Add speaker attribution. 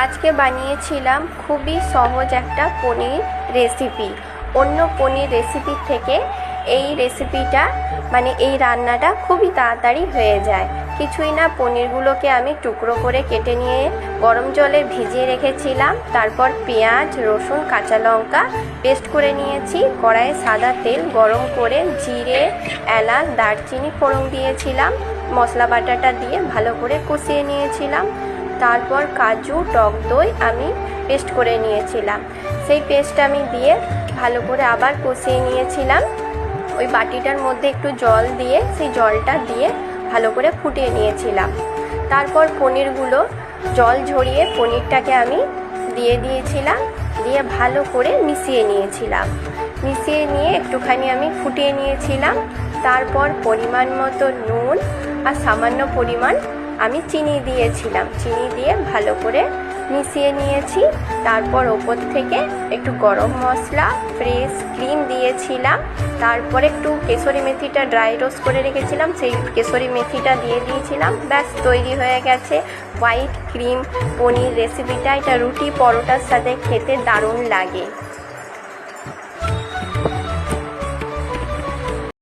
Speaker 1: আজকে বানিয়েছিলাম খুবই সহজ একটা পনির রেসিপি। অন্য পনির রেসিপির থেকে এই রেসিপিটা এই রান্নাটা খুবই তাড়াতাড়ি হয়ে যায়। কিছুই না, পনিরগুলোকে আমি টুকরো করে কেটে নিয়ে গরম জলে ভিজিয়ে রেখেছিলাম। তারপর পেঁয়াজ, রসুন, কাঁচা লঙ্কা পেস্ট করে নিয়েছি। কড়াইয়ে সাদা তেল গরম করে জিরে, এলাচ, দারচিনি ফোড়ন দিয়েছিলাম। মশলা বাটাটা দিয়ে ভালো করে কষিয়ে নিয়েছিলাম। তারপর কাজু, টক দই আমি পেস্ট করে নিয়েছিলাম। সেই পেস্ট আমি দিয়ে ভালো করে আবার কষিয়ে নিয়েছিলাম। ওই বাটিটার মধ্যে একটু জল দিয়ে সেই জলটা দিয়ে ভালো করে ফুটিয়ে নিয়েছিলাম। তারপর পনিরগুলো জল ঝরিয়ে পনিরটাকে আমি দিয়ে দিয়েছিলাম, দিয়ে ভালো করে মিশিয়ে নিয়েছিলাম। মিশিয়ে নিয়ে একটুখানি আমি ফুটিয়ে নিয়েছিলাম। তারপর পরিমাণ মতো নুন আর সামান্য পরিমাণ আমি চিনি দিয়েছিলাম। চিনি দিয়ে ভালো করে মিশিয়ে নিয়েছি। তারপর ওপর থেকে একটু গরম মশলা, ফ্রেশ ক্রিম দিয়েছিলাম। তারপর একটু কেশরি মেথিটা ড্রাই রোস্ট করে রেখেছিলাম, সেই কেশরি মেথিটা দিয়ে দিয়েছিলাম। ব্যাস, তৈরি হয়ে গেছে হোয়াইট ক্রিম পনির রেসিপিটা। এটা রুটি পরোটার সাথে খেতে দারুণ লাগে।